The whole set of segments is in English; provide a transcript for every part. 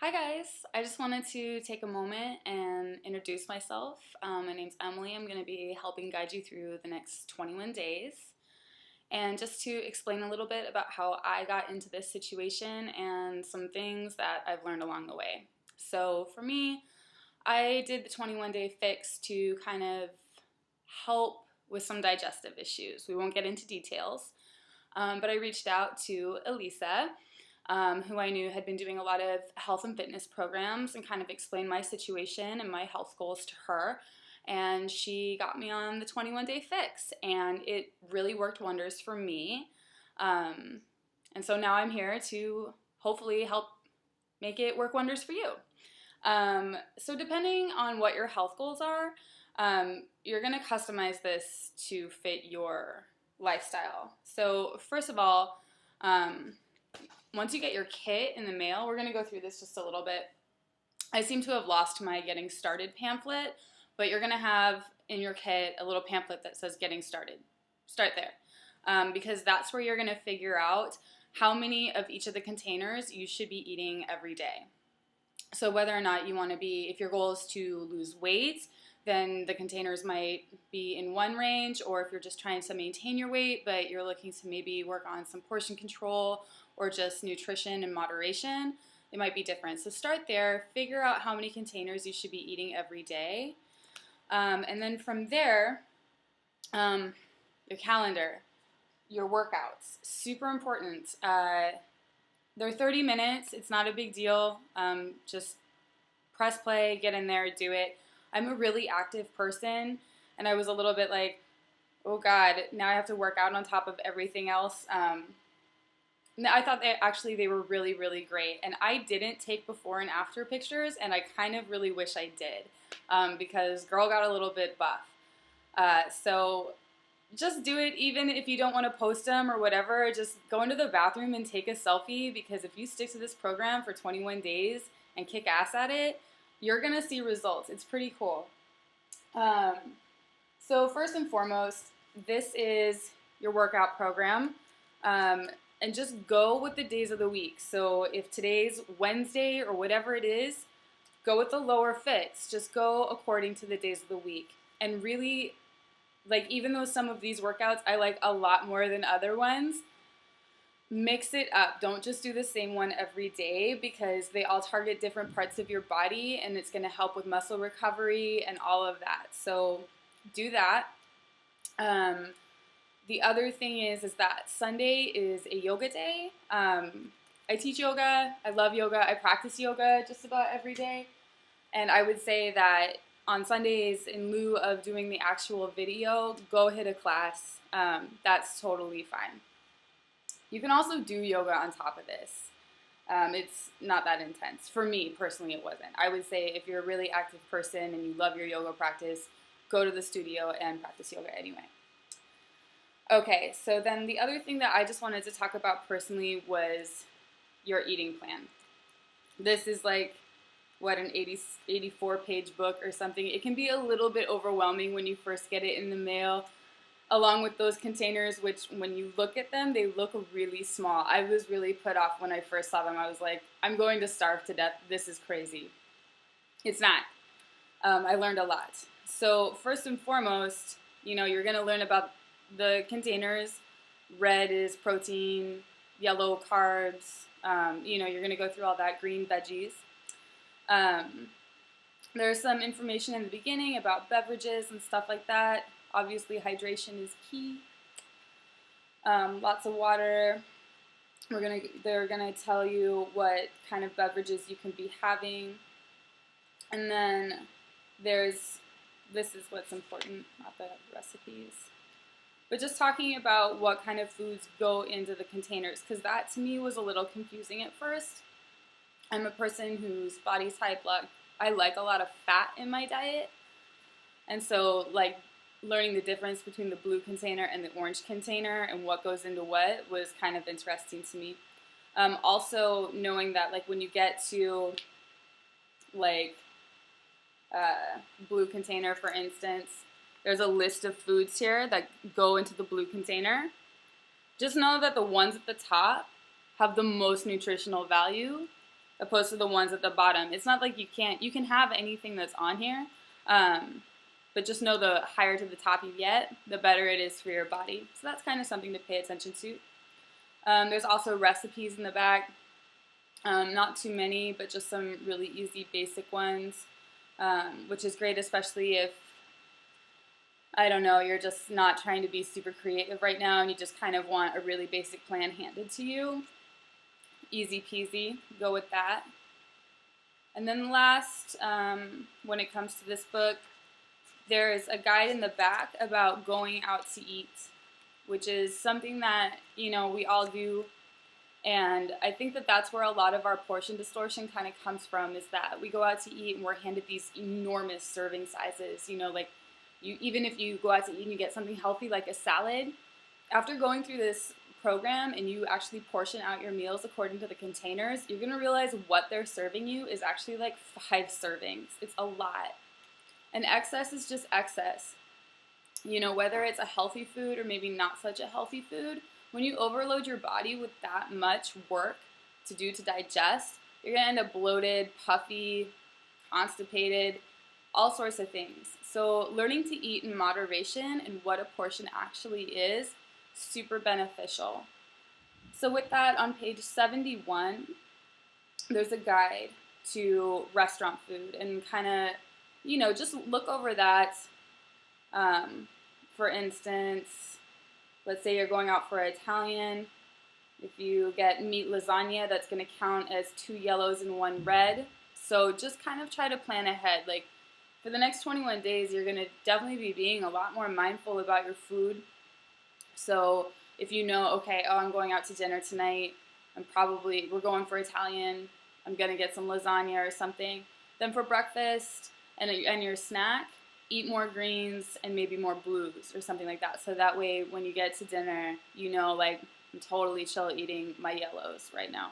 Hi guys, I just wanted to take a moment and introduce myself. My name's Emily. I'm going to be helping guide you through the next 21 days. And just to explain a little bit about how I got into this situation and some things that I've learned along the way. So for me, I did the 21-day fix to kind of help with some digestive issues. We won't get into details, but I reached out to Elisa, who I knew had been doing a lot of health and fitness programs, and kind of explained my situation and my health goals to her. And she got me on the 21-day fix, and it really worked wonders for me. And so now I'm here to hopefully help make it work wonders for you. So depending on what your health goals are, you're going to customize this to fit your lifestyle. So first of all, once you get your kit in the mail, we're going to go through this just a little bit. I seem to have lost my getting started pamphlet, but you're going to have in your kit a little pamphlet that says getting started. Start there, because that's where you're going to figure out how many of each of the containers you should be eating every day. So whether or not you want to be, if your goal is to lose weight, then the containers might be in one range, or if you're just trying to maintain your weight, but you're looking to maybe work on some portion control or just nutrition and moderation, it might be different. So start there, figure out how many containers you should be eating every day. And then from there, your calendar, your workouts, super important. They're 30 minutes. It's not a big deal. Just press play, get in there, do it. I'm a really active person, and I was a little bit like, oh God, now I have to work out on top of everything else. I thought they were really, really great. And I didn't take before and after pictures, and I kind of really wish I did, because girl got a little bit buff. So just do it, even if you don't want to post them or whatever. Just go into the bathroom and take a selfie, because if you stick to this program for 21 days and kick ass at it, you're going to see results. It's pretty cool. So first and foremost, this is your workout program. And just go with the days of the week. So if today's Wednesday or whatever it is, go with the lower fits. Just go according to the days of the week. And really, like, even though some of these workouts I like a lot more than other ones, mix it up. Don't just do the same one every day, because they all target different parts of your body, and it's going to help with muscle recovery and all of that. So do that. The other thing is that Sunday is a yoga day. I teach yoga. I love yoga. I practice yoga just about every day. And I would say that on Sundays, in lieu of doing the actual video, go hit a class. That's totally fine. You can also do yoga on top of this. It's not that intense. For me, personally, it wasn't. I would say if you're a really active person and you love your yoga practice, go to the studio and practice yoga anyway. Okay, so then the other thing that I just wanted to talk about personally was your eating plan. This is like, what, an 84-page book or something. It can be a little bit overwhelming when you first get it in the mail, along with those containers, which when you look at them, they look really small. I was really put off when I first saw them. I was like, I'm going to starve to death. This is crazy. It's not. I learned a lot. So first and foremost, you're going to learn about the containers. Red is protein, yellow carbs. You're going to go through all that, green veggies. There's some information in the beginning about beverages and stuff like that. Obviously, hydration is key. Lots of water. They're gonna tell you what kind of beverages you can be having. And then this is what's important, not the recipes. But just talking about what kind of foods go into the containers, because that to me was a little confusing at first. I'm a person whose body's high blood. I like a lot of fat in my diet. And so, like, learning the difference between the blue container and the orange container and what goes into what was kind of interesting to me. Also, knowing that, like, when you get to, like, blue container, for instance, there's a list of foods here that go into the blue container. Just know that the ones at the top have the most nutritional value, opposed to the ones at the bottom. It's not like you can have anything that's on here, but just know the higher to the top you get, the better it is for your body. So that's kind of something to pay attention to. There's also recipes in the back. Not too many, but just some really easy basic ones, which is great, especially if, I don't know, you're just not trying to be super creative right now and you just kind of want a really basic plan handed to you. Easy peasy, go with that. And then last, when it comes to this book, there's a guide in the back about going out to eat, which is something that, we all do. And I think that that's where a lot of our portion distortion kind of comes from, is that we go out to eat and we're handed these enormous serving sizes. Even if you go out to eat and you get something healthy like a salad, after going through this program and you actually portion out your meals according to the containers, you're going to realize what they're serving you is actually like 5 servings. It's a lot. And excess is just excess. Whether it's a healthy food or maybe not such a healthy food, when you overload your body with that much work to do to digest, you're going to end up bloated, puffy, constipated, all sorts of things. So learning to eat in moderation and what a portion actually is, super beneficial. So with that, on page 71, there's a guide to restaurant food and kind of, just look over that. For instance, let's say you're going out for Italian. If you get meat lasagna, that's going to count as 2 yellows and 1 red. So just kind of try to plan ahead. Like, for the next 21 days, you're going to definitely be being a lot more mindful about your food. So if okay, I'm going out to dinner tonight, we're going for Italian, I'm going to get some lasagna or something. Then for breakfast and your snack, eat more greens and maybe more blues or something like that. So that way when you get to dinner, like, I'm totally chill eating my yellows right now.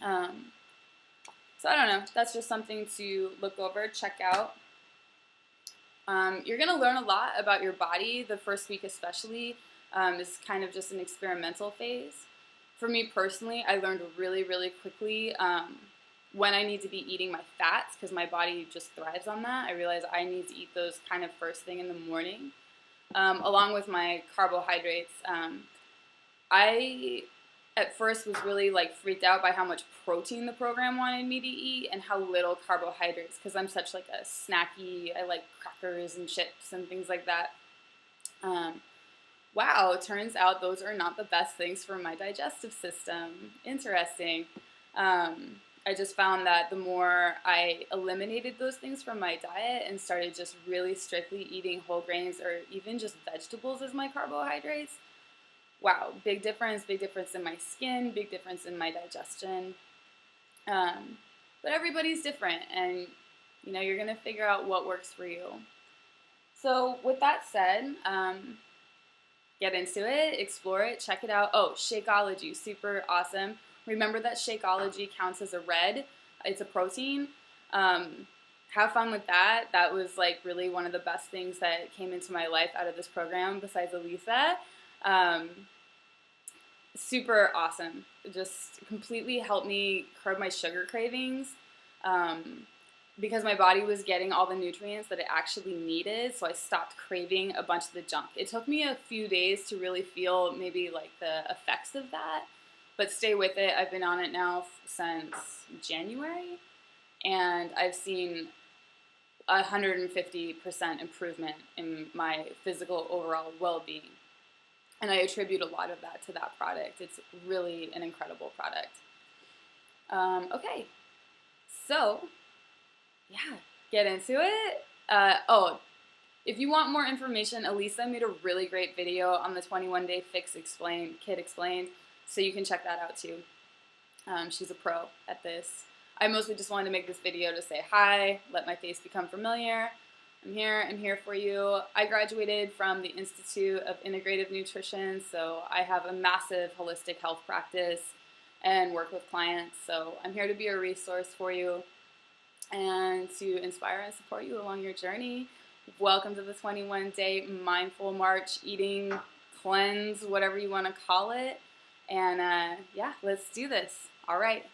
So I don't know. That's just something to look over, check out. You're going to learn a lot about your body the first week especially. Is kind of just an experimental phase. For me personally, I learned really, really quickly when I need to be eating my fats, because my body just thrives on that. I realized I need to eat those kind of first thing in the morning, along with my carbohydrates. I at first was really freaked out by how much protein the program wanted me to eat and how little carbohydrates, because I'm such like a snacky, I like crackers and chips and things like that. Wow, turns out those are not the best things for my digestive system. Interesting. I just found that the more I eliminated those things from my diet and started just really strictly eating whole grains or even just vegetables as my carbohydrates, wow, big difference in my skin, big difference in my digestion. But everybody's different, and you're going to figure out what works for you. So with that said, get into it, explore it, check it out. Oh, Shakeology, super awesome. Remember that Shakeology counts as a red. It's a protein. Have fun with that. That was really one of the best things that came into my life out of this program besides Elisa. Super awesome. Just completely helped me curb my sugar cravings. Because my body was getting all the nutrients that it actually needed, so I stopped craving a bunch of the junk. It took me a few days to really feel maybe the effects of that, but stay with it. I've been on it now since January, and I've seen 150% improvement in my physical overall well-being, and I attribute a lot of that to that product. It's really an incredible product. Okay, so yeah, get into it. If you want more information, Elisa made a really great video on the 21-day fix kit explained, so you can check that out too. She's a pro at this. I mostly just wanted to make this video to say hi, let my face become familiar. I'm here for you. I graduated from the Institute of Integrative Nutrition, so I have a massive holistic health practice and work with clients, so I'm here to be a resource for you and to inspire and support you along your journey. Welcome to the 21-day mindful March eating cleanse, whatever you want to call it. And yeah, let's do this. All right.